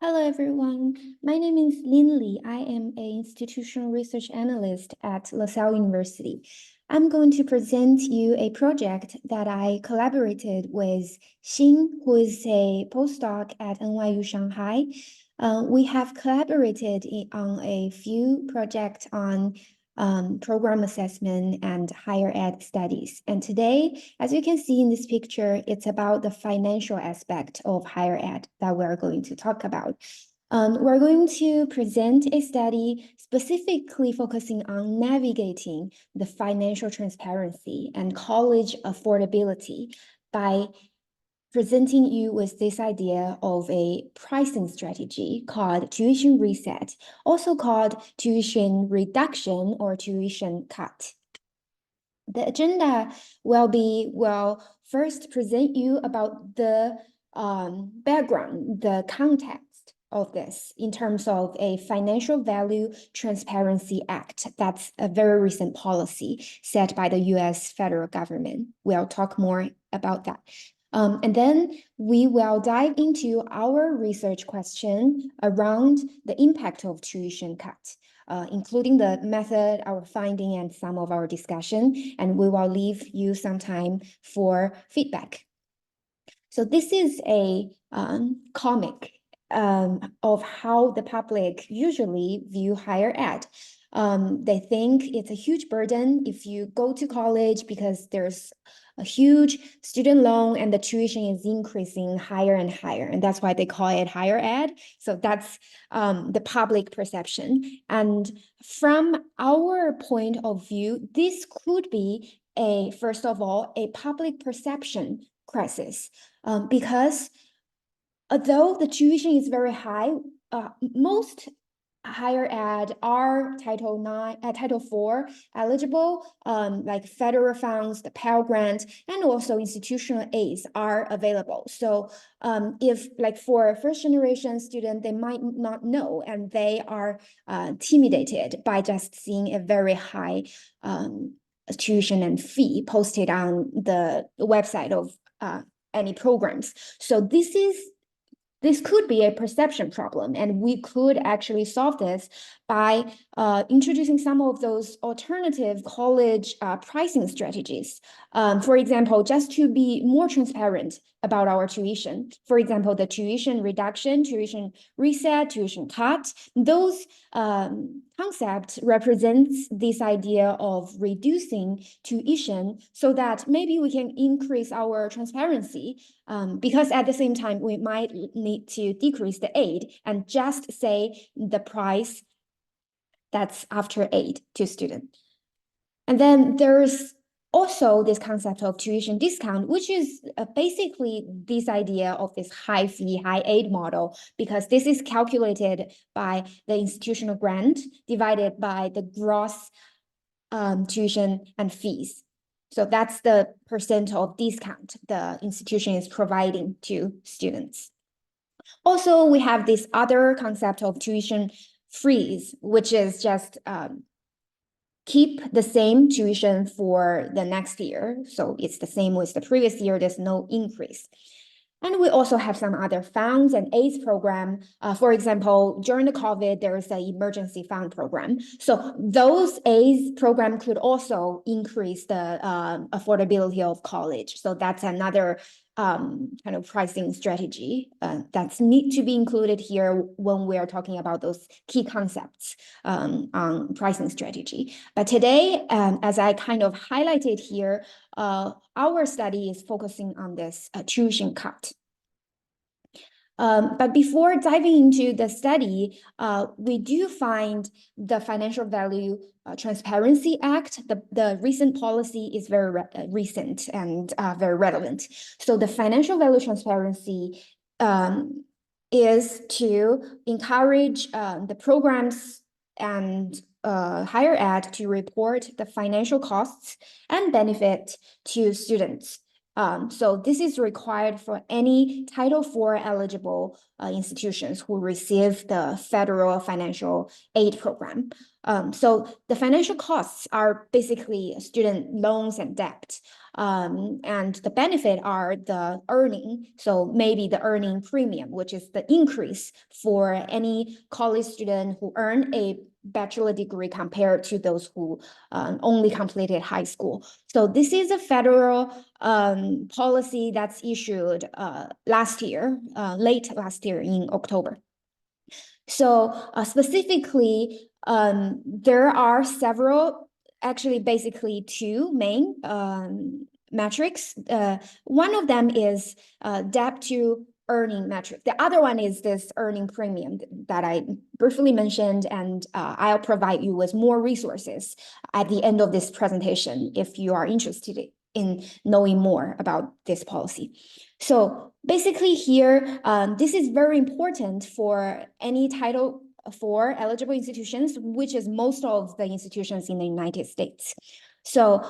Hello, everyone. My name is Lin Li. I am an institutional research analyst at LaSalle University. I'm going to present you a project that I collaborated with Xin, who is a postdoc at NYU Shanghai. We have collaborated on a few projects on program assessment and higher ed studies. And today, as you can see in this picture, it's about the financial aspect of higher ed that we're going to talk about. We're going to present a study specifically focusing on navigating the financial transparency and college affordability by presenting you with this idea of a pricing strategy called tuition reset, also called tuition reduction or tuition cut. The agenda will first present you about the background, the context of this in terms of a Financial Value Transparency Act. That's a very recent policy set by the US federal government. We'll talk more about that. And then we will dive into our research question around the impact of tuition cut, including the method, our finding, and some of our discussion. And we will leave you some time for feedback. So this is a comic of how the public usually view higher ed. They think it's a huge burden if you go to college because there's a huge student loan and the tuition is increasing higher and higher. And that's why they call it higher ed. So that's the public perception. And from our point of view, this could be first of all, a public perception crisis, because although the tuition is very high, most higher ed are Title IV eligible, like federal funds, the Pell Grant, and also institutional aids are available. So if like for first generation student, they might not know, and they are intimidated by just seeing a very high tuition and fee posted on the website of any programs. So this could be a perception problem, and we could actually solve this by introducing some of those alternative college pricing strategies. For example, just to be more transparent about our tuition, for example, the tuition reduction, tuition reset, tuition cut, those concept represents this idea of reducing tuition so that maybe we can increase our transparency, because at the same time, we might need to decrease the aid and just say the price that's after aid to student. And then there's also this concept of tuition discount, which is basically this idea of this high fee, high aid model, because this is calculated by the institutional grant divided by the gross tuition and fees. So that's the percent of discount the institution is providing to students. Also, we have this other concept of tuition freeze, which is just keep the same tuition for the next year. So it's the same with the previous year, there's no increase. And we also have some other funds and aids program. For example, during the COVID, there is an emergency fund program. So those aids program could also increase the affordability of college. So that's another kind of pricing strategy that's need to be included here when we are talking about those key concepts on pricing strategy. But today, as I kind of highlighted here, our study is focusing on this tuition cut. But before diving into the study, we do find the Financial Value Transparency Act, the recent policy is very recent and very relevant. So the Financial Value Transparency is to encourage the programs and higher ed to report the financial costs and benefit to students. So this is required for any Title IV eligible institutions who receive the federal financial aid program. So the financial costs are basically student loans and debt. and the benefit are the earning. So maybe the earning premium, which is the increase for any college student who earn a bachelor degree compared to those who only completed high school. So this is a federal policy that's issued last year, late last year in October. So specifically, there are several, actually basically two main metrics. One of them is debt to earning metric. The other one is this earning premium that I briefly mentioned, and I'll provide you with more resources at the end of this presentation if you are interested in knowing more about this policy. So basically here, this is very important for any Title IV eligible institutions, which is most of the institutions in the United States. So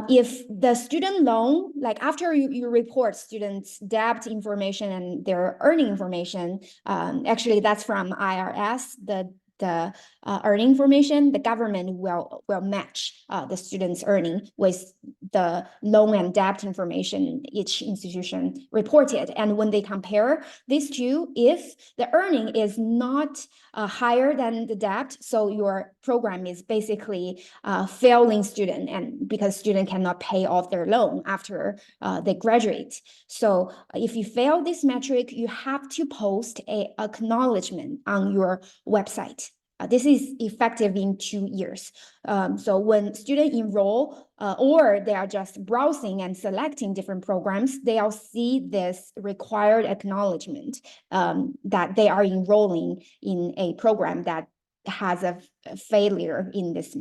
if the student loan, like after you report students' debt information and their earning information, actually that's from IRS, the earning information, the government will match the student's earning with the loan and debt information each institution reported. And when they compare these two, if the earning is not higher than the debt, so your program is basically failing student, and because student cannot pay off their loan after they graduate. So if you fail this metric, you have to post an acknowledgement on your website. This is effective in 2 years. So when students enroll or they are just browsing and selecting different programs, they'll see this required acknowledgement that they are enrolling in a program that has a failure in this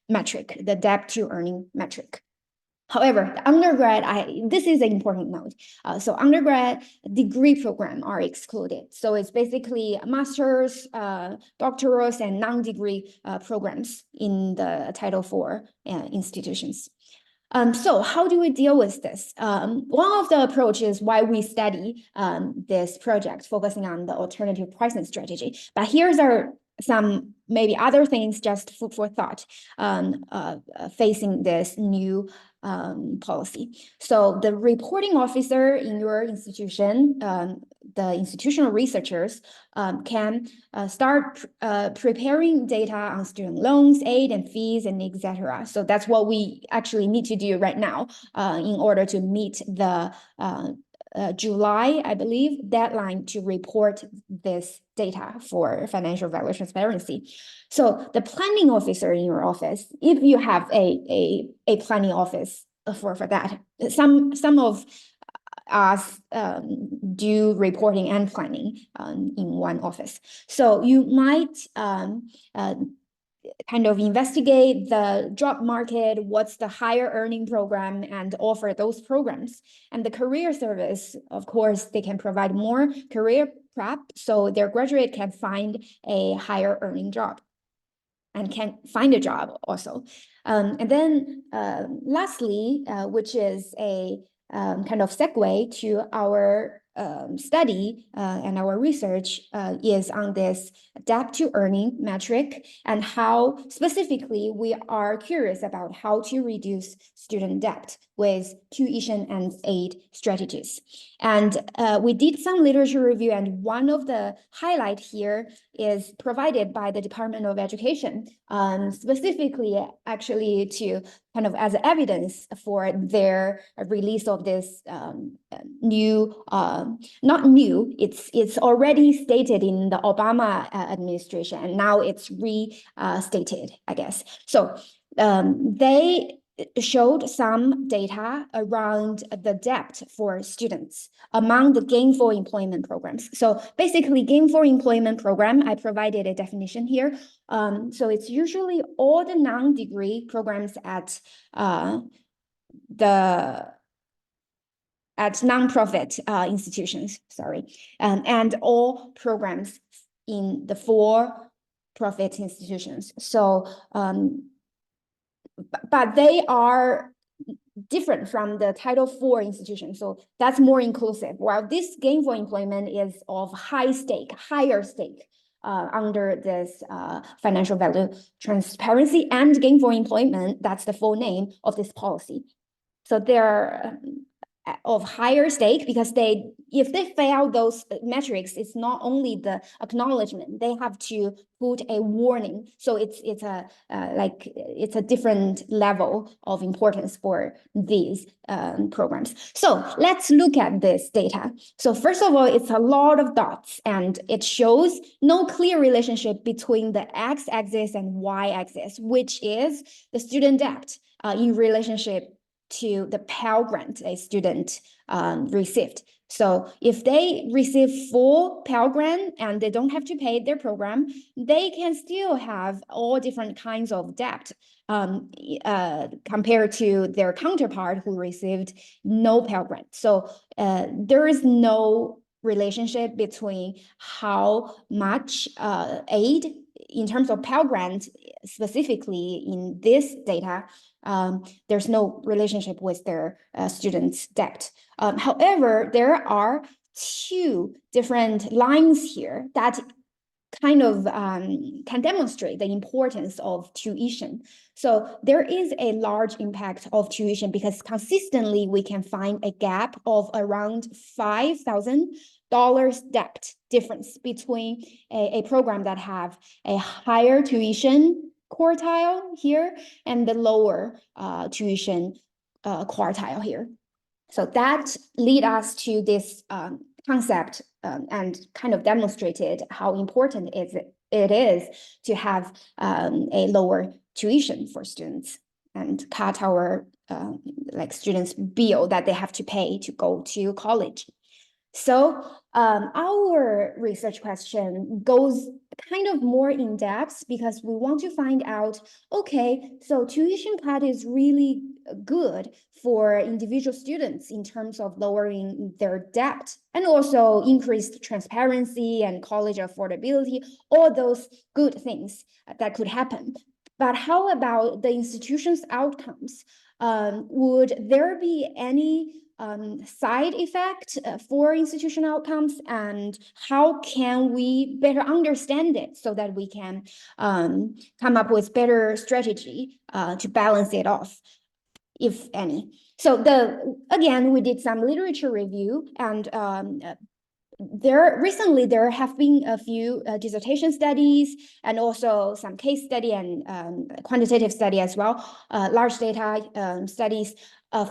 metric, the debt to earning metric. However, the undergrad, this is an important note. So undergrad degree program are excluded. So it's basically master's, doctorals, and non-degree programs in the Title IV institutions. So how do we deal with this? One of the approaches why we study this project, focusing on the alternative pricing strategy. But here's some maybe other things just food for thought facing this new policy. So the reporting officer in your institution, the institutional researchers can start preparing data on student loans, aid and fees, and etc. So that's what we actually need to do right now in order to meet the July, I believe, deadline to report this data for financial value transparency. So the planning officer in your office, if you have a planning office for that, some of us do reporting and planning in one office. So you might kind of investigate the job market, what's the higher earning program, and offer those programs. And the career service, of course, they can provide more career prep so their graduate can find a higher earning job and can find a job also. And then lastly, which is a kind of segue to our study and our research is on this debt to earning metric, and how specifically we are curious about how to reduce student debt with tuition and aid strategies. And we did some literature review, and one of the highlight here is provided by the Department of Education, specifically actually to kind of as evidence for their release of this new, not new, it's already stated in the Obama administration, and now it's restated, I guess. So they showed some data around the debt for students among the gainful employment programs. So basically, gainful employment program, I provided a definition here. So it's usually all the non-degree programs at nonprofit institutions, sorry, and all programs in the for-profit institutions. So but they are different from the Title IV institution. So that's more inclusive. While this gainful employment is of higher stake under this financial value transparency and gainful employment, that's the full name of this policy. So they're of higher stake because if they fail those metrics, it's not only the acknowledgement, they have to put a warning. So it's a different level of importance for these programs. So let's look at this data. So first of all, it's a lot of dots, and it shows no clear relationship between the x-axis and y-axis, which is the student debt in relationship to the Pell Grant a student received. So if they receive full Pell Grant and they don't have to pay their program, they can still have all different kinds of debt compared to their counterpart who received no Pell Grant. So there is no relationship between how much aid in terms of Pell Grant specifically in this data. There's no relationship with their students' debt. However, there are two different lines here that kind of can demonstrate the importance of tuition. So there is a large impact of tuition because consistently we can find a gap of around $5,000 debt difference between a program that have a higher tuition quartile here and the lower tuition quartile here. So that lead us to this concept and kind of demonstrated how important it is to have a lower tuition for students and cut our students' bill that they have to pay to go to college. So our research question goes kind of more in depth because we want to find out, okay, so tuition cut is really good for individual students in terms of lowering their debt and also increased transparency and college affordability, all those good things that could happen. But how about the institution's outcomes? Would there be any side effect for institutional outcomes, and how can we better understand it so that we can come up with better strategy to balance it off, if any? So again, we did some literature review, and recently there have been a few dissertation studies and also some case study and quantitative study as well, large data studies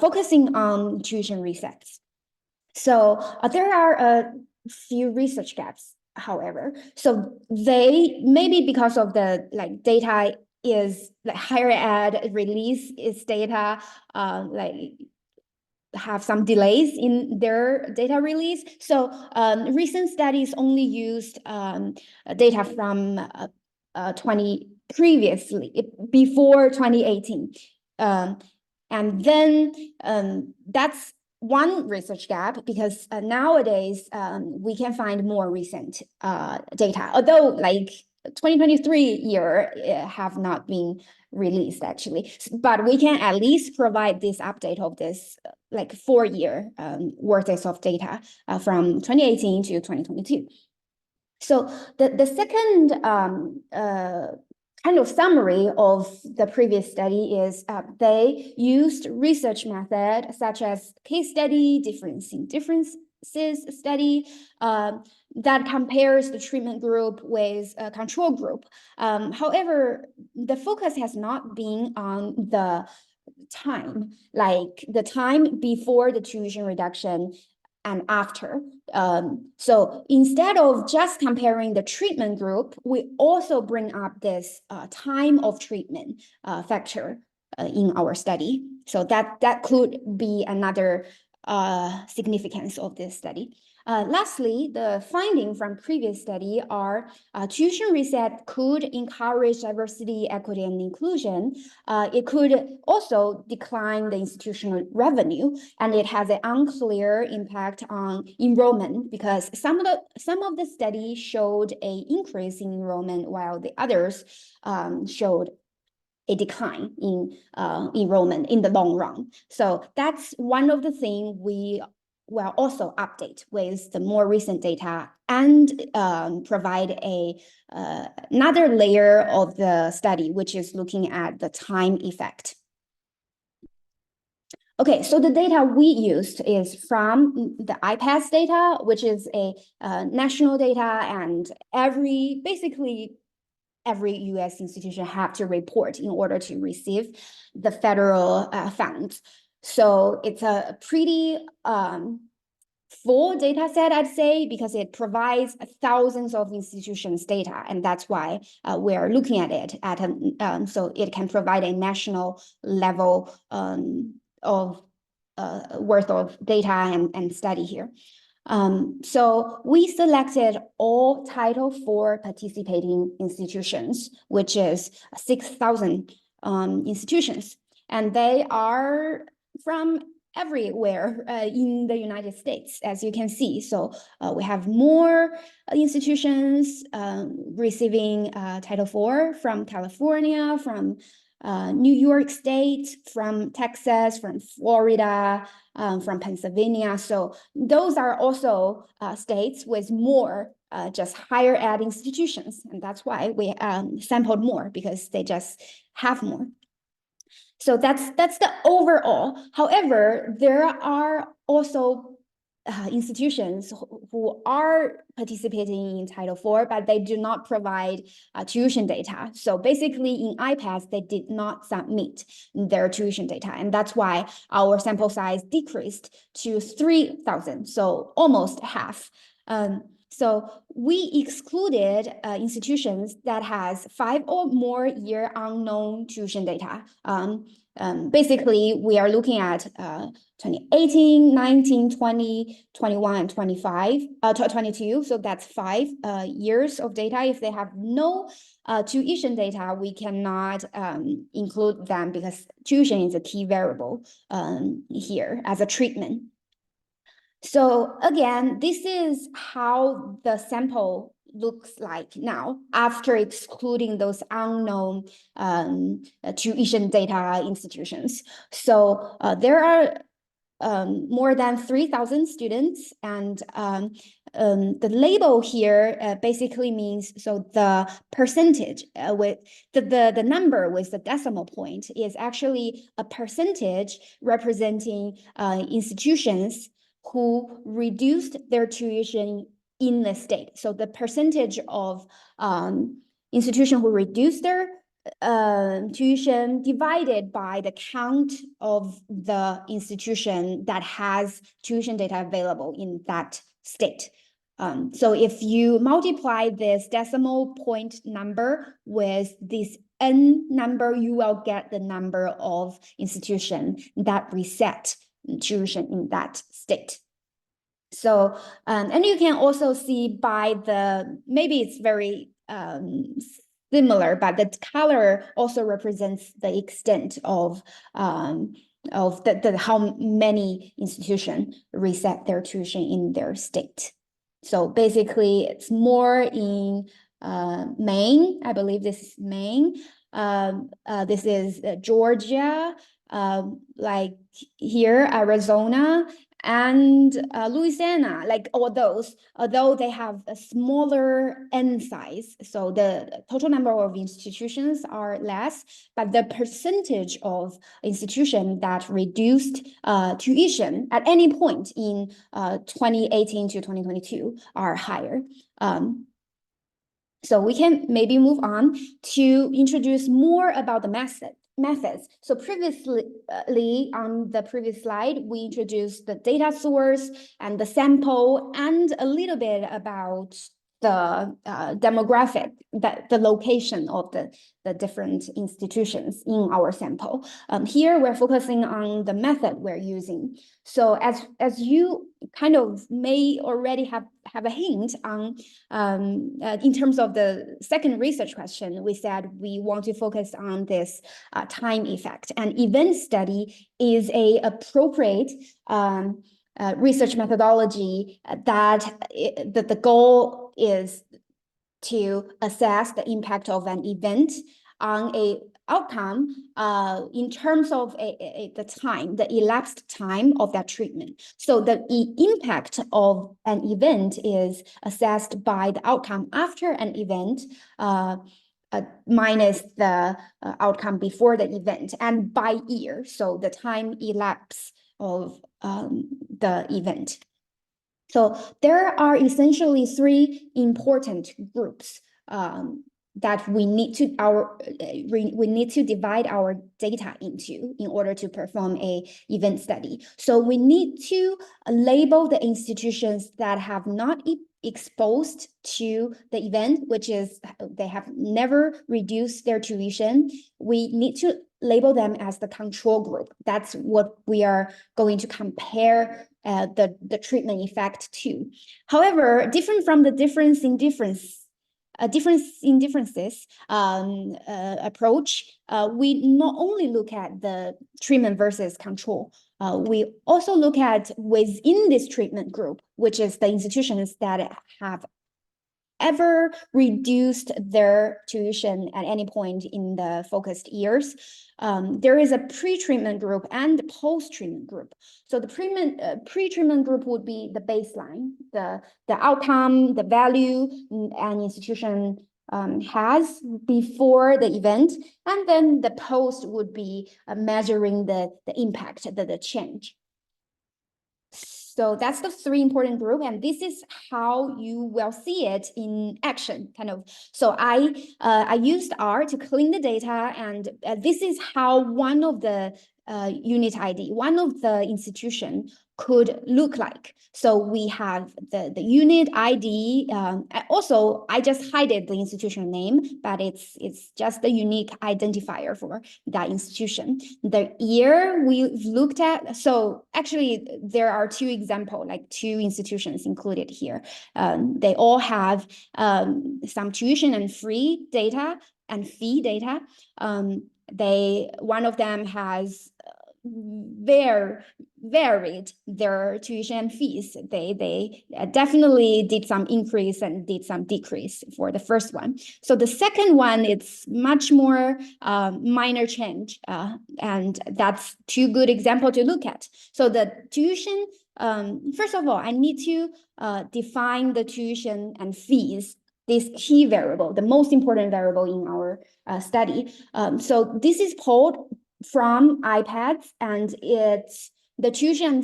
focusing on tuition resets. So there are a few research gaps, however. So they maybe because of the data is higher ed release its data have some delays in their data release. So recent studies only used data from before 2018. And then that's one research gap because nowadays we can find more recent data, although 2023 year have not been released actually, but we can at least provide this update of this 4-year worth of data from 2018 to 2022. So the second kind of summary of the previous study is they used research method such as case study, differences study that compares the treatment group with a control group. However, the focus has not been on the time, like the time before the tuition reduction and after. So instead of just comparing the treatment group, we also bring up this time of treatment factor in our study. So that could be another significance of this study. Lastly, the finding from previous study are tuition reset could encourage diversity, equity, and inclusion. It could also decline the institutional revenue, and it has an unclear impact on enrollment because some of the study showed an increase in enrollment while the others showed a decline in enrollment in the long run. So that's one of the things we will also update with the more recent data and provide another layer of the study, which is looking at the time effect. Okay, so the data we used is from the IPASS data, which is a national data, and basically every US institution have to report in order to receive the federal funds. So it's a pretty full data set, I'd say, because it provides thousands of institutions' data, and that's why we're looking at it so it can provide a national level of worth of data and study here. So we selected all Title IV participating institutions, which is 6,000 institutions, and they are from everywhere in the United States, as you can see. So we have more institutions receiving Title IV from California, from New York State, from Texas, from Florida, from Pennsylvania. So those are also states with more just higher ed institutions. And that's why we sampled more, because they just have more. So that's the overall. However, there are also institutions who are participating in Title IV, but they do not provide tuition data. So basically in IPASS, they did not submit their tuition data. And that's why our sample size decreased to 3,000, so almost half. So we excluded institutions that has 5 or more year unknown tuition data. Basically, we are looking at 2018, 19, 20, 21, and 25, 22. So that's 5 years of data. If they have no tuition data, we cannot include them, because tuition is a key variable here as a treatment. So again, this is how the sample looks like now after excluding those unknown tuition data institutions. So there are more than 3,000 students, and the label here basically means, so the percentage with the number with the decimal point is actually a percentage representing institutions who reduced their tuition in the state. So the percentage of institutions who reduced their tuition divided by the count of the institution that has tuition data available in that state. So if you multiply this decimal point number with this n number, you will get the number of institutions that reset tuition in that state. So, and you can also see by maybe it's very similar, but the color also represents the extent of how many institutions reset their tuition in their state. So basically, it's more in Maine. I believe this is Maine. This is Georgia, like here, Arizona, and Louisiana, like all those, although they have a smaller n size, so the total number of institutions are less, but the percentage of institutions that reduced tuition at any point in 2018 to 2022 are higher. So we can maybe move on to introduce more about the methods. So previously, on the previous slide, we introduced the data source and the sample, and a little bit about the demographic, the location of the different institutions in our sample. Here we're focusing on the method we're using. So as you kind of may already have a hint on, in terms of the second research question, we said we want to focus on this time effect, and event study is a appropriate research methodology that the goal is to assess the impact of an event on a outcome in terms of the time, the elapsed time of that treatment. So the impact of an event is assessed by the outcome after an event minus the outcome before the event, and by year, so the time elapsed of the event. So there are essentially three important groups that we need to divide our data into in order to perform a event study. So we need to label the institutions that have not exposed to the event, which is they have never reduced their tuition. We need to label them as the control group. That's what we are going to compare the treatment effect to. However, different from the differences approach, we not only look at the treatment versus control, we also look at within this treatment group, which is the institutions that have ever reduced their tuition at any point in the focused years. There is a pre-treatment group and post-treatment group. So the pre-treatment group would be the baseline, the outcome, the value an institution has before the event, and then the post would be measuring the impact, the change. So that's the three important group, and this is how you will see it in action, kind of. So I used R to clean the data, and this is how one of the unit ID, one of the institution could look like. So we have the unit ID. Also, I just hide the institution name, but it's just the unique identifier for that institution. The year we've looked at, so actually there are two examples, like two institutions included here. They all have some tuition and free data and fee data. One of them has varied their tuition and fees. They definitely did some increase and did some decrease for the first one. So the second one, it's much more minor change, and that's two good examples to look at. So the tuition, first of all, I need to define the tuition and fees, this key variable, the most important variable in our study. So this is pulled from IPADS, and it's the tuition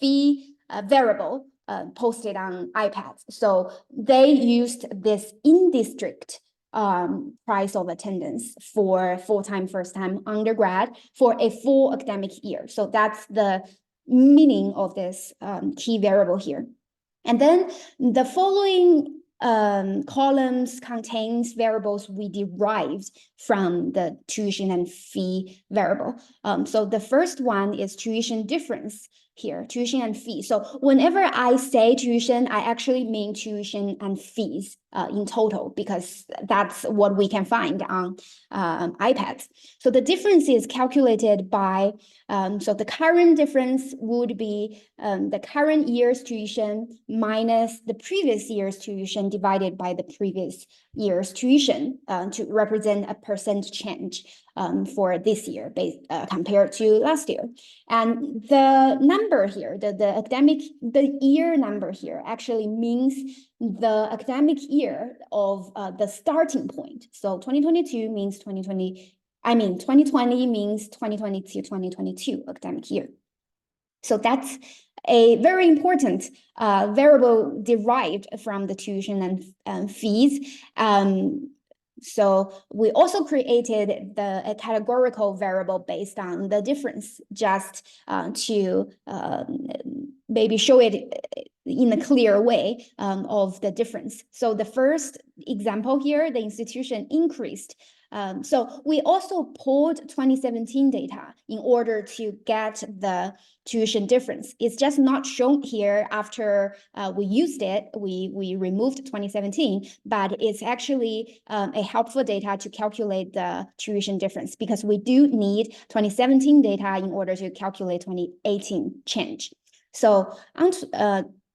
fee variable posted on IPADS. So they used this in-district price of attendance for full-time, first-time undergrad for a full academic year. So that's the meaning of this key variable here. And then the following columns contains variables we derived from the tuition and fee variable. So the first one is tuition difference here, tuition and fee. So whenever I say tuition, I actually mean tuition and fees in total, because that's what we can find on IPADS. So the difference is calculated by, so the current difference would be the current year's tuition minus the previous year's tuition divided by the previous year's tuition to represent a percent change for this year compared to last year. And the number here, the year number here actually means the academic year of the starting point. So 2022 means 2020 means 2022 academic year. So that's a very important variable derived from the tuition and fees. So we also created a categorical variable based on the difference, just to maybe show it in a clear way of the difference. So the first example here, the institution increased. So we also pulled 2017 data in order to get the tuition difference. It's just not shown here after we used it. We removed 2017, but it's actually a helpful data to calculate the tuition difference, because we do need 2017 data in order to calculate 2018 change. So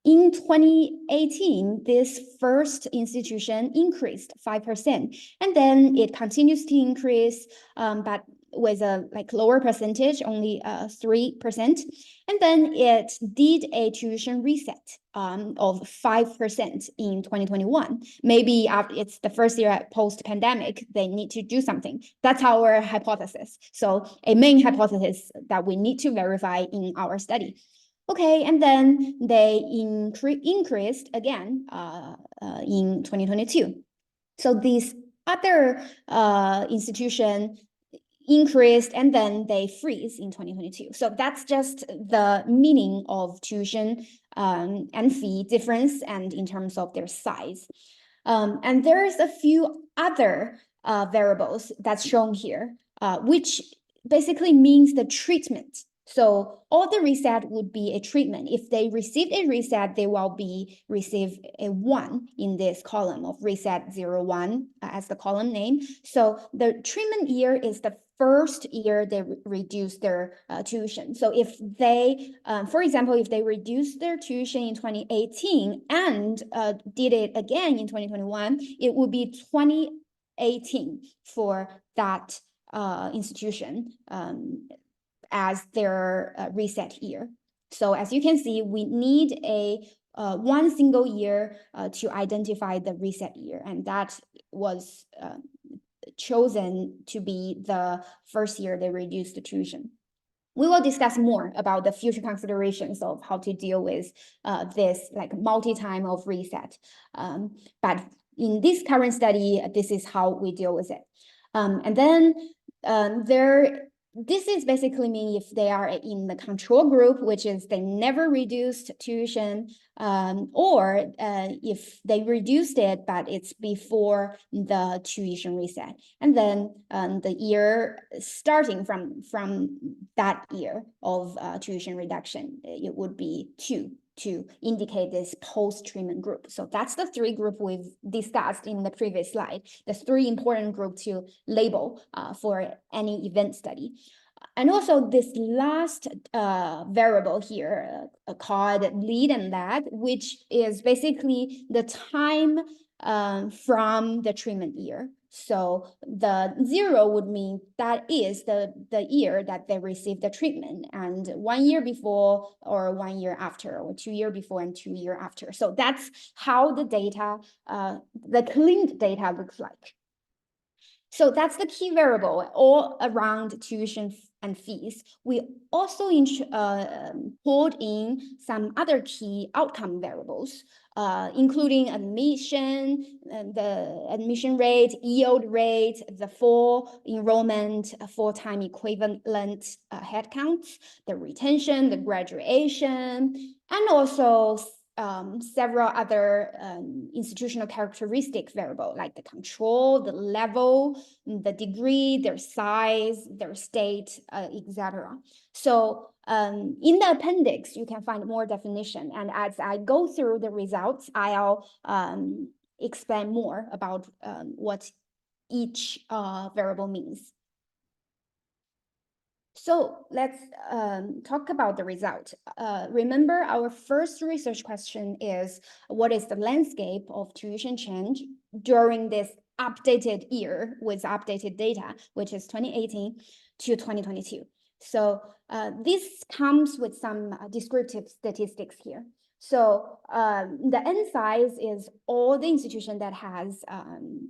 in 2018, this first institution increased 5%, and then it continues to increase, but with a like lower percentage, only 3%. And then it did a tuition reset of 5% in 2021. Maybe after it's the first year post-pandemic, they need to do something. That's our hypothesis. So a main hypothesis that we need to verify in our study. Okay, and then they increased again in 2022. So these other institution increased and then they freeze in 2022. So that's just the meaning of tuition and fee difference and in terms of their size. And there's a few other variables that's shown here, which basically means the treatment. So all the reset would be a treatment. If they receive a reset, they will receive a 1 in this column of reset 0, 1 as the column name. So the treatment year is the first year they reduce their tuition. So if they, for example, if they reduce their tuition in 2018 and did it again in 2021, it would be 2018 for that institution as their reset year. So as you can see, we need a one single year to identify the reset year, and that was chosen to be the first year they reduced the tuition. We will discuss more about the future considerations of how to deal with this like multi-time of reset. But in this current study, this is how we deal with it. And then this is basically mean if they are in the control group, which is they never reduced tuition, or if they reduced it, but it's before the tuition reset. And then the year starting from that year of tuition reduction, it would be 2 to indicate this post-treatment group. So that's the 3 group we've discussed in the previous slide, the 3 important group to label for any event study. And also this last variable here called lead and lag, which is basically the time from the treatment year. So the 0 would mean that is the year that they received the treatment, and 1 year before or 1 year after, or 2 years before and 2 years after. So that's how the data, the cleaned data looks like. So that's the key variable all around tuition and fees. We also pulled in some other key outcome variables, including admission, the admission rate, yield rate, the full enrollment, full-time equivalent headcounts, the retention, the graduation, and also several other institutional characteristic variable like the control, the level, the degree, their size, their state, etc. So in the appendix, you can find more definition. And as I go through the results, I'll explain more about what each variable means. So let's talk about the result. Remember, our first research question is, what is the landscape of tuition change during this updated year with updated data, which is 2018 to 2022? So this comes with some descriptive statistics here. So the N size is all the institution that has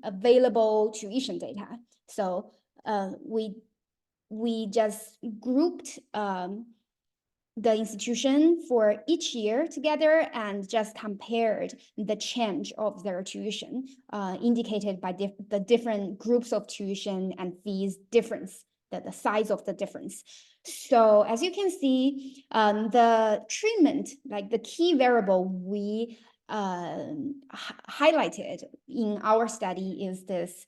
available tuition data. So we just grouped the institution for each year together and just compared the change of their tuition indicated by the different groups of tuition and fees difference, the size of the difference. So as you can see, the treatment, like the key variable we highlighted in our study is this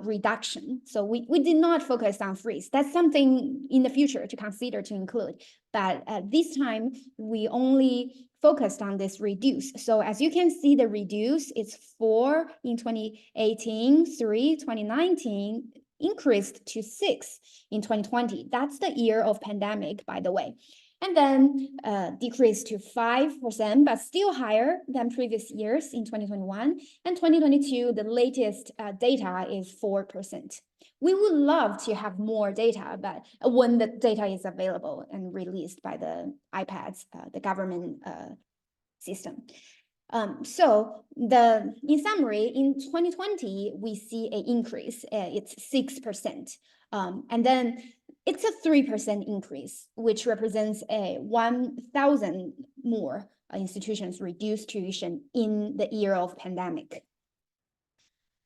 reduction. So we did not focus on freeze. That's something in the future to consider to include. But at this time, we only focused on this reduce. So as you can see, the reduce is 4 in 2018, 3, 2019, increased to 6 in 2020. That's the year of pandemic, by the way. And then decreased to 5%, but still higher than previous years in 2021. And 2022, the latest data is 4%. We would love to have more data, but when the data is available and released by the IPADS, the government system. So in summary, in 2020, we see an increase. It's 6%, and then it's a 3% increase, which represents a 1,000 more institutions reduced tuition in the year of pandemic.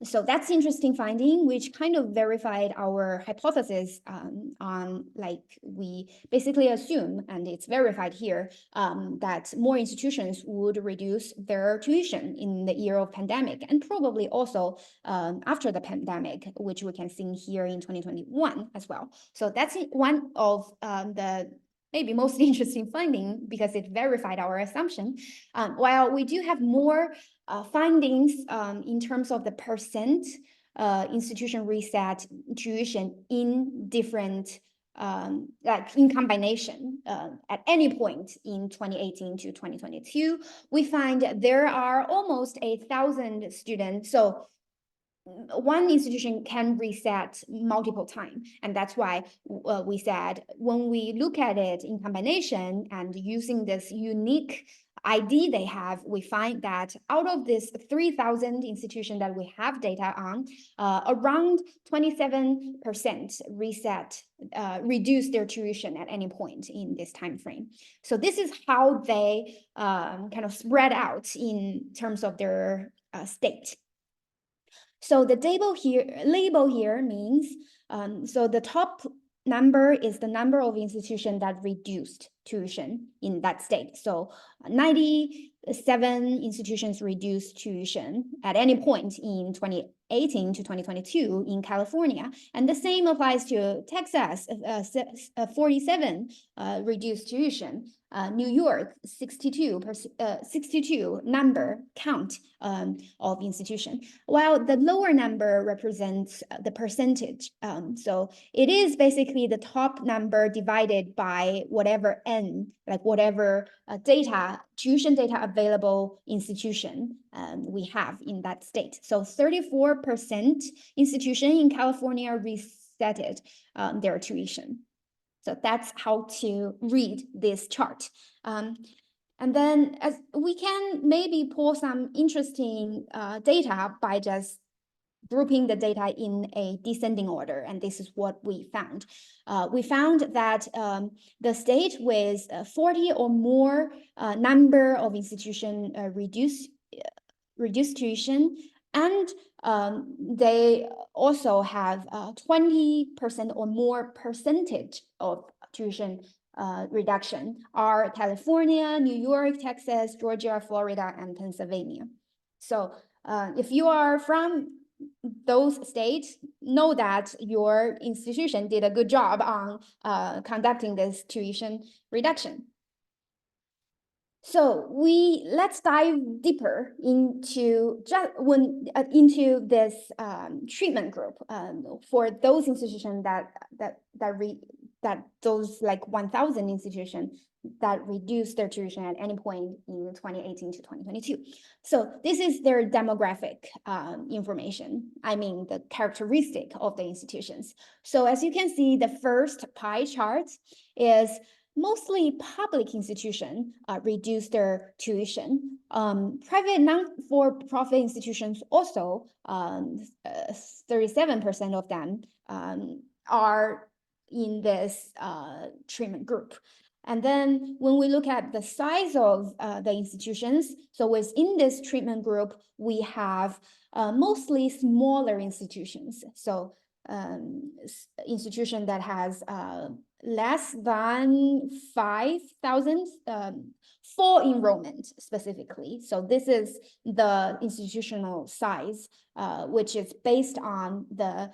So that's interesting finding, which kind of verified our hypothesis on, like, we basically assume, and it's verified here, that more institutions would reduce their tuition in the year of pandemic, and probably also after the pandemic, which we can see here in 2021 as well. So that's one of the maybe most interesting finding, because it verified our assumption. While we do have more findings in terms of the percent institution reset tuition in different, like in combination at any point in 2018 to 2022, we find there are almost 1,000 students. So one institution can reset multiple times, and that's why we said when we look at it in combination and using this unique ID they have, we find that out of this 3,000 institutions that we have data on, around 27% reduce their tuition at any point in this time frame. So this is how they kind of spread out in terms of their state. So the label here means, so the top number is the number of institutions that reduced tuition in that state. So 97 institutions reduced tuition at any point in 2018 to 2022 in California. And the same applies to Texas, 47 reduced tuition. New York, 62 number count of institution, while the lower number represents the percentage. So it is basically the top number divided by whatever N, like whatever tuition data available institution we have in that state. So 34% institution in California resetted their tuition. So that's how to read this chart. And then as we can maybe pull some interesting data by just grouping the data in a descending order, and this is what we found. We found that the state with 40 or more number of institutions reduced tuition, and they also have 20% or more percentage of tuition reduction are California, New York, Texas, Georgia, Florida, and Pennsylvania. So if you are from those states, know that your institution did a good job on conducting this tuition reduction. So let's dive deeper into into this treatment group for those institutions that those like 1,000 institutions that reduced their tuition at any point in 2018 to 2022. So this is their demographic information. I mean, the characteristic of the institutions. So as you can see, the first pie chart is mostly public institutions reduce their tuition. Private non-for-profit institutions also, 37% of them are in this treatment group. And then when we look at the size of the institutions, so within this treatment group, we have mostly smaller institutions. So institution that has less than 5,000 for enrollment specifically. So this is the institutional size, which is based on the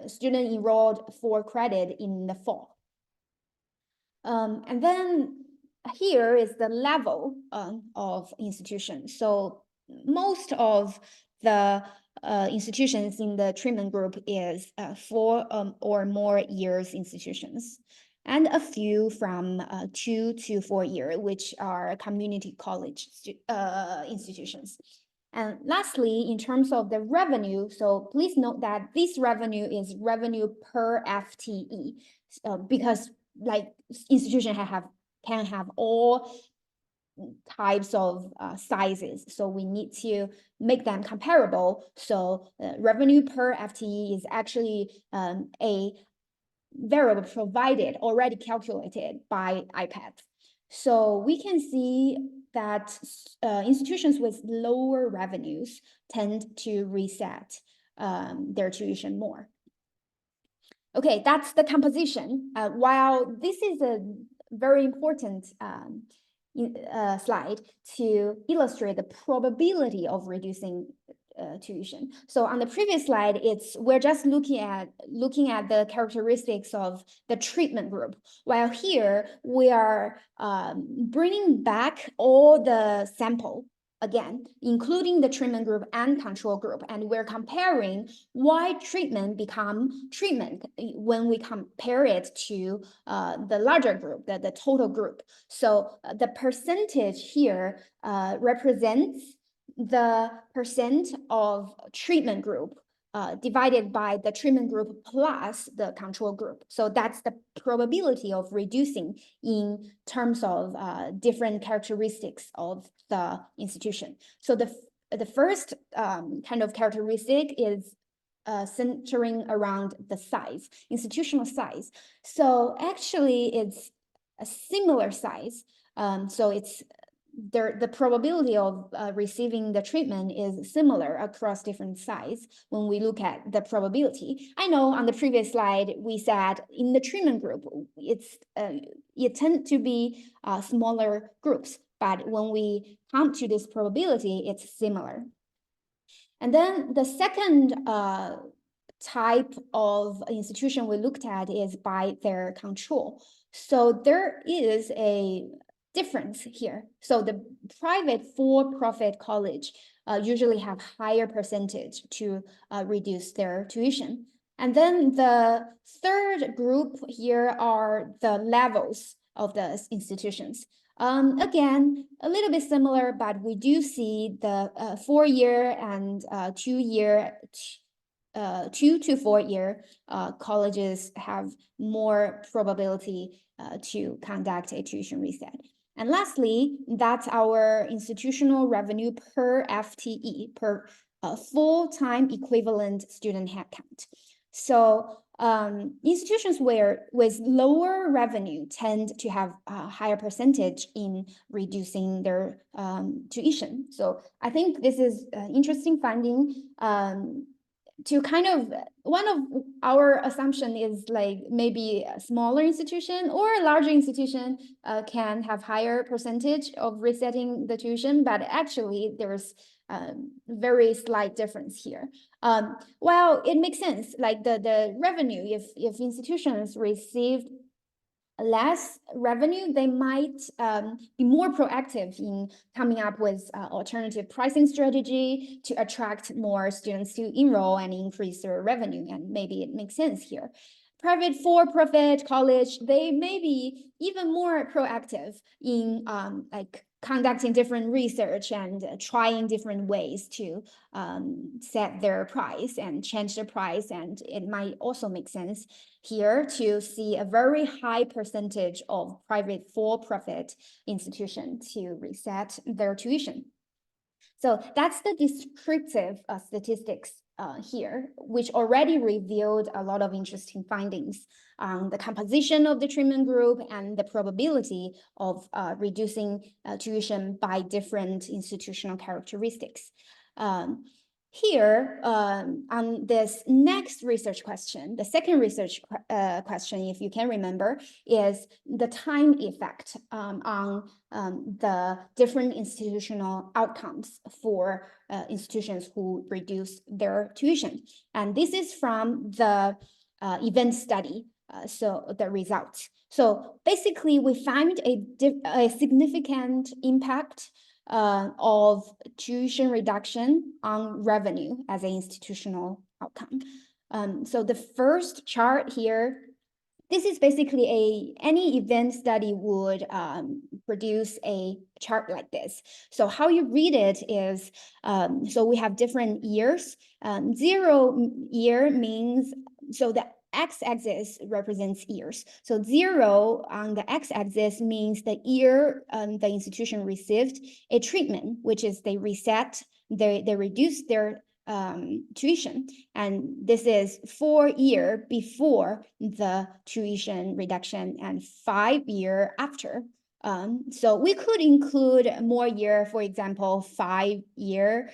student enrolled for credit in the fall. And then here is the level of institution. So most of the institutions in the treatment group is 4 or more years institutions, and a few from 2 to 4 years, which are community college institutions. And lastly, in terms of the revenue, so please note that this revenue is revenue per FTE, because like institution can have all types of sizes, so we need to make them comparable. So revenue per FTE is actually a variable provided, already calculated by IPEP. So we can see that institutions with lower revenues tend to reset their tuition more. Okay, that's the composition. While this is a very important slide to illustrate the probability of reducing tuition. So on the previous slide, we're just looking at the characteristics of the treatment group, while here we are bringing back all the sample again, including the treatment group and control group, and we're comparing why treatment become treatment when we compare it to the larger group, the total group. So the percentage here represents the percent of treatment group divided by the treatment group plus the control group. So that's the probability of reducing in terms of different characteristics of the institution. So the first kind of characteristic is centering around the size, institutional size. So actually it's a similar size. So it's the probability of receiving the treatment is similar across different size when we look at the probability. I know on the previous slide, we said in the treatment group, it tends to be smaller groups, but when we come to this probability, it's similar. And then the second type of institution we looked at is by their control. So there is a difference here. So the private for-profit college usually have higher percentage to reduce their tuition. And then the third group here are the levels of the institutions. Again, a little bit similar, but we do see the 4-year and 2-year, 2 to 4 year colleges have more probability to conduct a tuition reset. And lastly, that's our institutional revenue per FTE, per full-time equivalent student headcount. So institutions with lower revenue tend to have a higher percentage in reducing their tuition. So I think this is an interesting finding. To kind of, one of our assumption is like maybe a smaller institution or a larger institution can have higher percentage of resetting the tuition, but actually there's very slight difference here. Well, it makes sense, like the revenue, if institutions received less revenue, they might be more proactive in coming up with alternative pricing strategy to attract more students to enroll and increase their revenue, and maybe it makes sense here. Private for-profit college, they may be even more proactive in like conducting different research and trying different ways to set their price and change the price. And it might also make sense here to see a very high percentage of private for-profit institutions to reset their tuition. So that's the descriptive statistics here, which already revealed a lot of interesting findings on the composition of the treatment group and the probability of reducing tuition by different institutional characteristics. Here, on this next research question, the second research question, if you can remember, is the time effect on the different institutional outcomes for institutions who reduce their tuition. And this is from the event study, so the results. So basically, we found a significant impact of tuition reduction on revenue as an institutional outcome. So the first chart here this is basically any event study would produce a chart like this. So how you read it is, so we have different years. 0 year means, so the x-axis represents years. So 0 on the x-axis means the year the institution received a treatment, which is they reset, they reduce their tuition, and this is 4 year before the tuition reduction and 5 year after. So we could include more year, for example, 5 year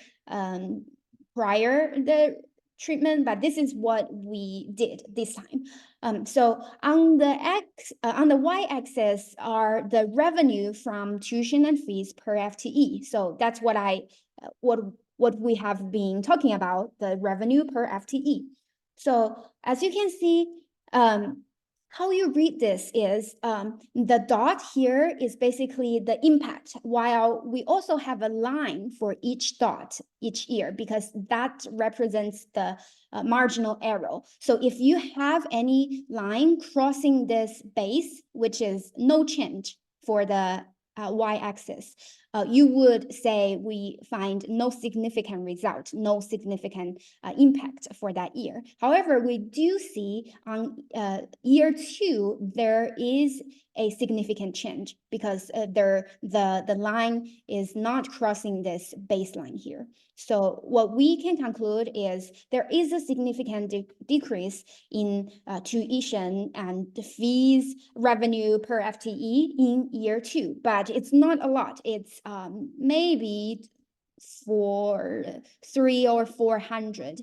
prior the treatment, but this is what we did this time. So on the y-axis are the revenue from tuition and fees per FTE. So that's what we have been talking about, the revenue per FTE. So as you can see, how you read this is the dot here is basically the impact, while we also have a line for each dot each year, because that represents the marginal error. So if you have any line crossing this base, which is no change for the y-axis, you would say we find no significant result, no significant impact for that year. However, we do see on year 2, there is a significant change because the line is not crossing this baseline here. So what we can conclude is there is a significant decrease in tuition and the fees revenue per FTE in year 2, but it's not a lot. It's maybe for 300 or 400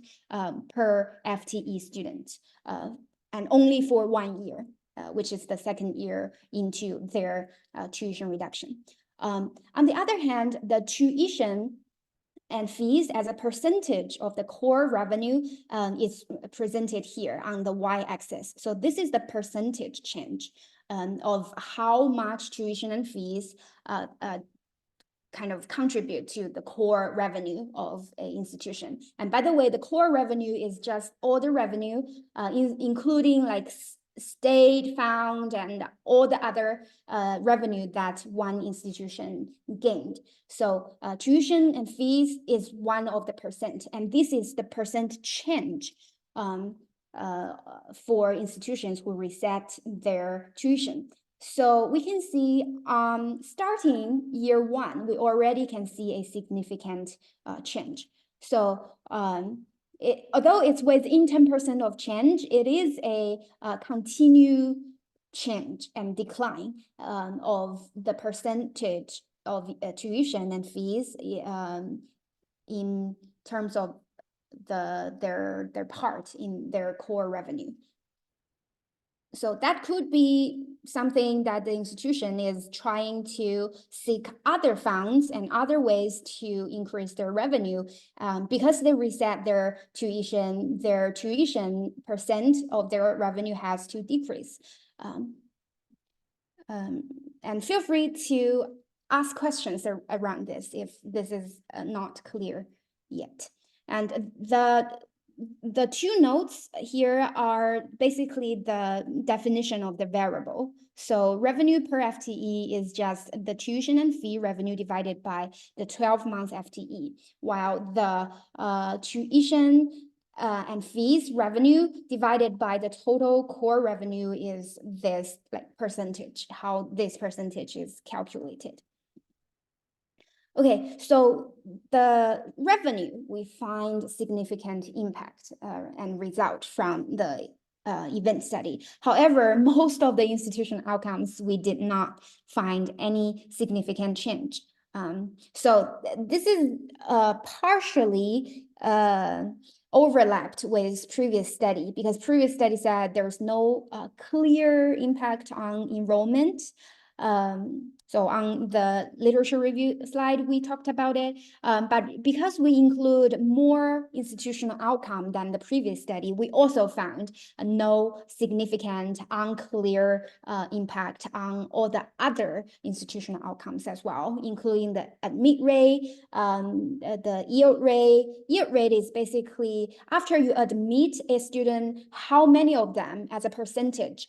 per FTE student, and only for 1 year, which is the second year into their tuition reduction. On the other hand, the tuition and fees as a percentage of the core revenue is presented here on the y-axis. So this is the percentage change of how much tuition and fees kind of contribute to the core revenue of an institution. And by the way, the core revenue is just all the revenue, including like state fund and all the other revenue that one institution gained. So tuition and fees is one of the percent, and this is the percent change for institutions who reset their tuition. So we can see starting year 1, we already can see a significant change. So although it's within 10% of change, it is a continued change and decline of the percentage of tuition and fees in terms of their part in their core revenue. So that could be something that the institution is trying to seek other funds and other ways to increase their revenue, because they reset their tuition percent of their revenue has to decrease. And feel free to ask questions around this if this is not clear yet. And the 2 notes here are basically the definition of the variable. So revenue per FTE is just the tuition and fee revenue divided by the 12-month FTE, while the tuition and fees revenue divided by the total core revenue is this like percentage, how this percentage is calculated. Okay, so the revenue, we find significant impact and result from the event study. However, most of the institutional outcomes, we did not find any significant change. So this is partially overlapped with previous study, because previous study said there's no clear impact on enrollment. So on the literature review slide, we talked about it, but because we include more institutional outcome than the previous study, we also found no significant unclear impact on all the other institutional outcomes as well, including the admit rate, the yield rate. Yield rate is basically after you admit a student, how many of them as a percentage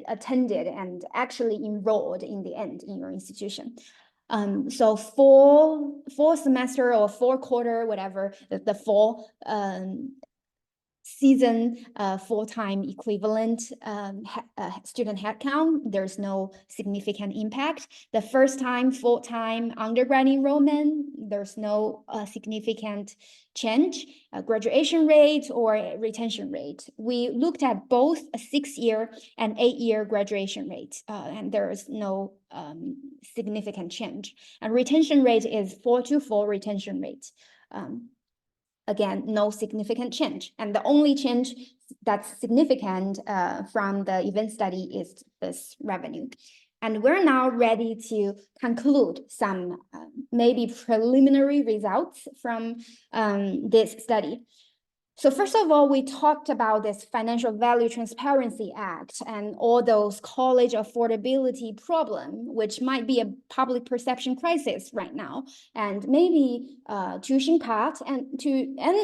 attended and actually enrolled in the end in your institution. So fall semester or fall quarter, whatever, the fall season full-time equivalent student headcount, there's no significant impact. The first time full-time undergrad enrollment, there's no significant change, graduation rate or retention rate. We looked at both a 6-year and 8-year graduation rate, and there is no significant change. And retention rate is 4-4 retention rate. Again, no significant change. And the only change that's significant from the event study is this revenue. And we're now ready to conclude some maybe preliminary results from this study. So first of all, we talked about this Financial Value Transparency Act and all those college affordability problem, which might be a public perception crisis right now, and maybe tuition cut and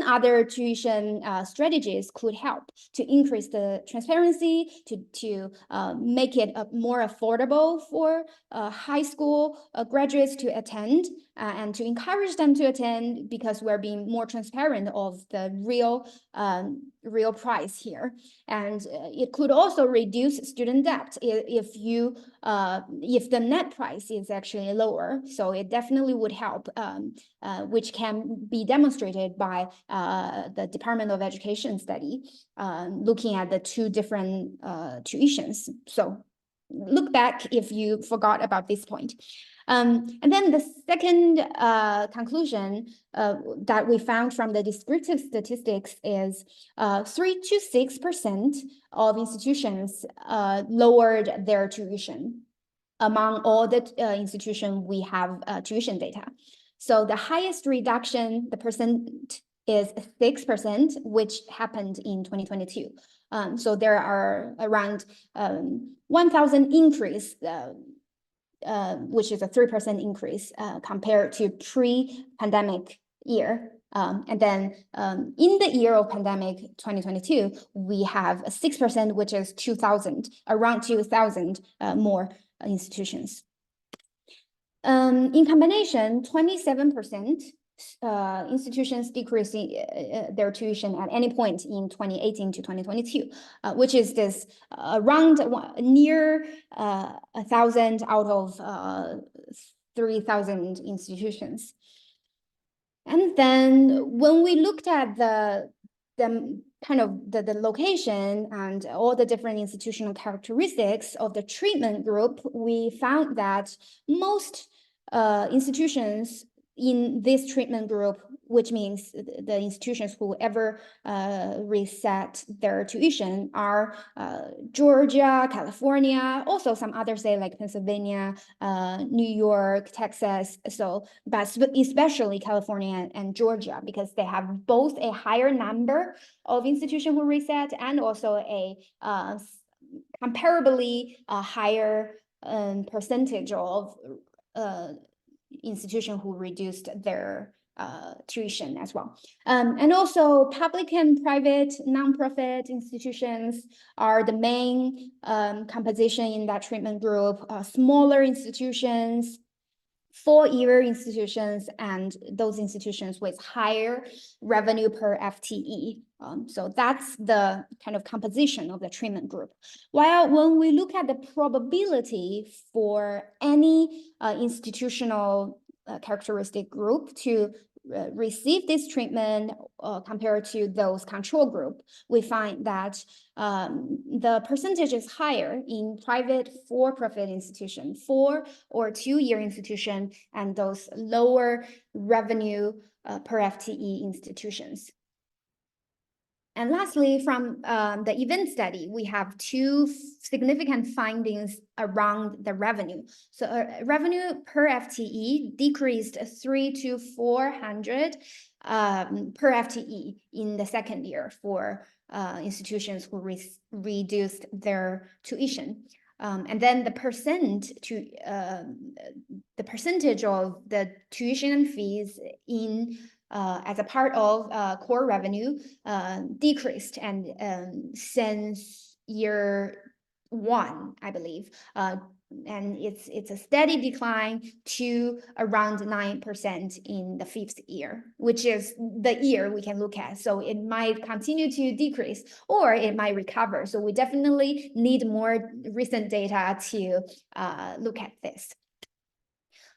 other tuition strategies could help to increase the transparency, to make it more affordable for high school graduates to attend, and to encourage them to attend because we're being more transparent of the real price here. And it could also reduce student debt if the net price is actually lower. So it definitely would help, which can be demonstrated by the Department of Education study, looking at the 2 different tuitions. So look back if you forgot about this point. And then the second conclusion that we found from the descriptive statistics is 3 to 6% of institutions lowered their tuition among all the institutions we have tuition data. So the highest reduction, the percent, is 6%, which happened in 2022. So there are around 1,000 increase, which is a 3% increase compared to pre-pandemic year. And then in the year of pandemic 2022, we have a 6%, which is 2,000, around 2,000 more institutions. In combination, 27% institutions decreasing their tuition at any point in 2018 to 2022, which is this around near 1,000 out of 3,000 institutions. And then when we looked at the location and all the different institutional characteristics of the treatment group, we found that most institutions in this treatment group, which means the institutions who ever reset their tuition, are Georgia, California, also some others say like Pennsylvania, New York, Texas. So, but especially California and Georgia, because they have both a higher number of institutions who reset and also a comparably higher percentage of institutions who reduced their tuition as well. And also public and private nonprofit institutions are the main composition in that treatment group. Smaller institutions, 4-year institutions, and those institutions with higher revenue per FTE. So that's the kind of composition of the treatment group. While when we look at the probability for any institutional characteristic group to receive this treatment compared to those control group, we find that the percentage is higher in private for-profit institution, 4 or 2-year institution, and those lower revenue per FTE institutions. And lastly, from the event study, we have two significant findings around the revenue. So revenue per FTE decreased 300 to 400 per FTE in the second year for institutions who reduced their tuition. And then the percentage of the tuition fees in as a part of core revenue decreased, and since year one, I believe, and it's a steady decline to around 9% in the fifth year, which is the year we can look at. So it might continue to decrease or it might recover. So we definitely need more recent data to look at this.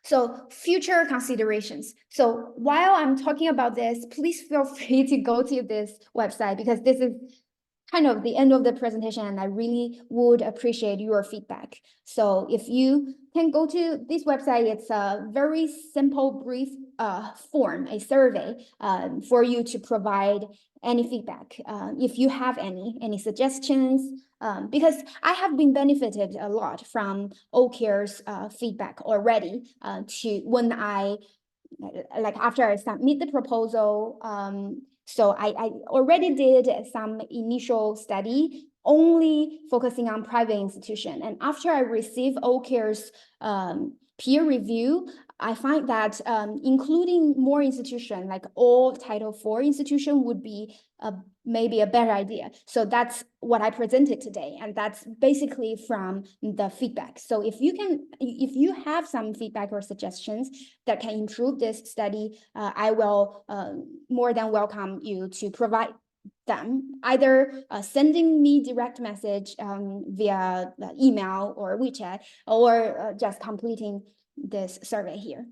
So future considerations. So while I'm talking about this, please feel free to go to this website, because this is kind of the end of the presentation and I really would appreciate your feedback. So if you can go to this website, it's a very simple, brief form, a survey for you to provide any feedback. If you have any suggestions, because I have been benefited a lot from OCare's feedback already to when after I submit the proposal. So I already did some initial study only focusing on private institution. And after I receive OCare's peer review, I find that including more institution, like all Title IV institution, would be maybe a better idea. So that's what I presented today, and that's basically from the feedback. So if you have some feedback or suggestions that can improve this study, I will more than welcome you to provide them, either sending me direct message via email or WeChat, or just completing this survey here.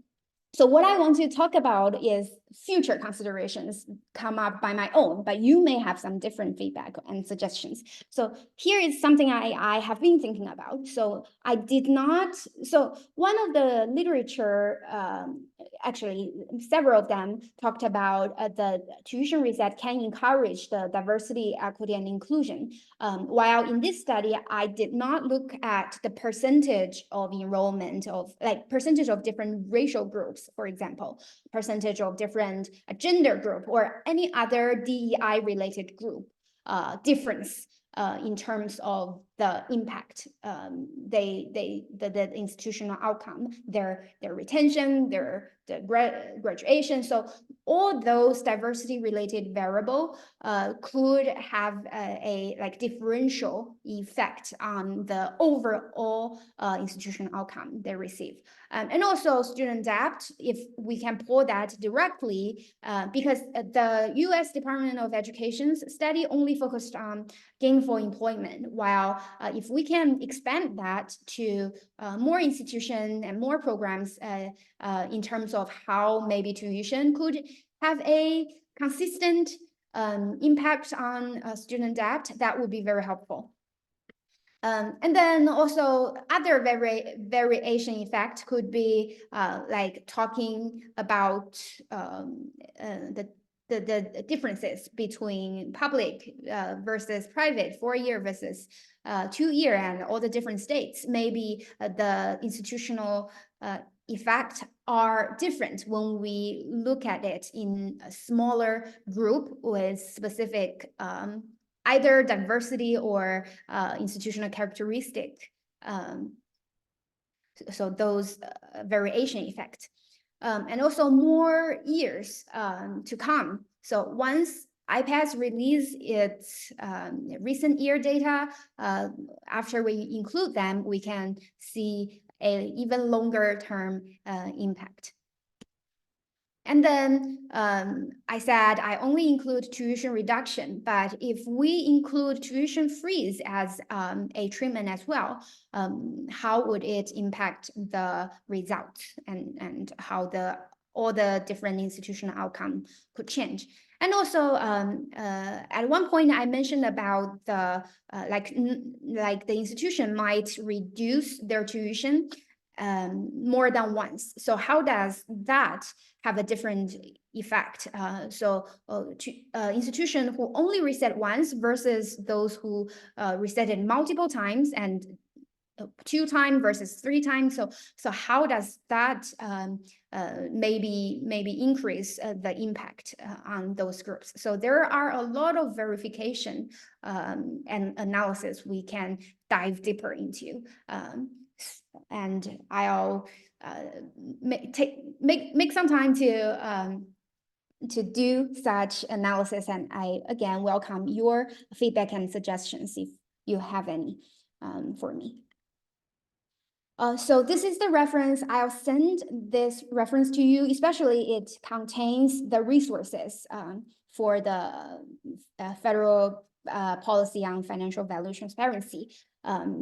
So what I want to talk about is future considerations come up by my own, but you may have some different feedback and suggestions. So here is something I have been thinking about. So one of the literature, actually several of them talked about the tuition reset can encourage the diversity, equity, and inclusion. While in this study, I did not look at the percentage of enrollment of percentage of different racial groups, for example, percentage of different gender group or any other DEI related group difference in terms of the impact, the institutional outcome, their retention, the graduation. So all those diversity related variable could have a differential effect on the overall institutional outcome they receive. And also student debt, if we can pull that directly, because the US Department of Education's study only focused on gainful employment, while if we can expand that to more institutions and more programs in terms of how maybe tuition could have a consistent impact on student debt, that would be very helpful. And then also other variation effect could be like talking about the differences between public versus private, 4-year versus 2-year, and all the different states. Maybe the institutional effects are different when we look at it in a smaller group with specific either diversity or institutional characteristic. So those variation effect. And also more years to come. So once IPAS release its recent year data, after we include them, we can see an even longer term impact. And then I said I only include tuition reduction, but if we include tuition freeze as a treatment as well, how would it impact the results and how all the different institutional outcome could change? And also, at one point I mentioned about the like the institution might reduce their tuition. more than once. So how does that have a different effect? Institutions who only reset once versus those who resetted multiple times, and 2 times versus 3 times. So how does that maybe increase the impact on those groups? So there are a lot of verification and analysis we can dive deeper into. And I'll make some time to do such analysis, and I again welcome your feedback and suggestions if you have any for me. So this is the reference. I'll send this reference to you, especially it contains the resources for the federal policy on financial value transparency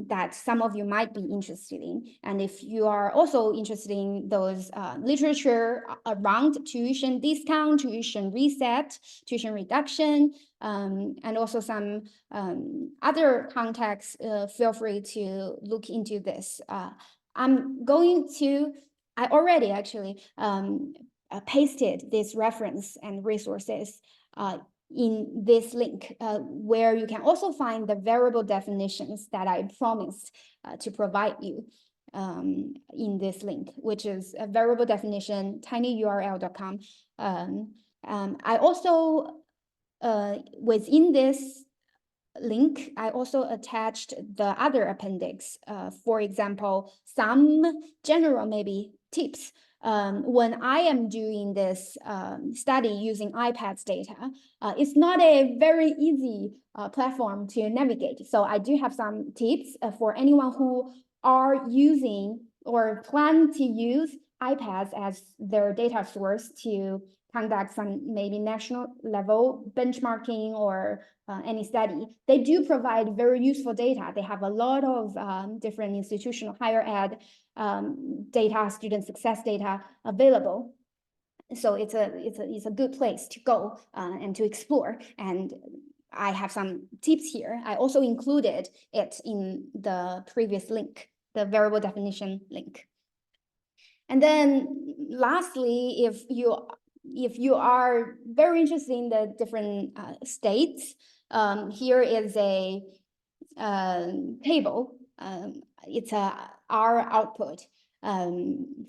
that some of you might be interested in. And if you are also interested in those literature around tuition discount, tuition reset, tuition reduction, and also some other contexts, feel free to look into this. I'm going to, I already actually pasted this reference and resources in this link, where you can also find the variable definitions that I promised to provide you in this link, which is a variable definition, tinyurl.com. I also, within this link, I also attached the other appendix. For example, some general maybe tips. When I am doing this study using iPad's data, it's not a very easy platform to navigate. So I do have some tips for anyone who are using or plan to use iPads as their data source to conduct some maybe national level benchmarking or any study. They do provide very useful data. They have a lot of different institutional higher ed data, student success data available. So it's a good place to go and to explore. And I have some tips here. I also included it in the previous link, the variable definition link. And then lastly, if you are very interested in the different states, here is a table. It's our output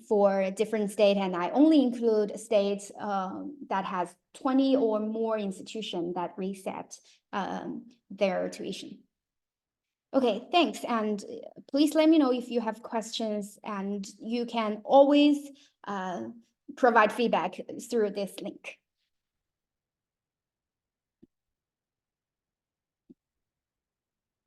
for different state, and I only include states that has 20 or more institutions that reset their tuition. Okay, thanks. And please let me know if you have questions, and you can always provide feedback through this link.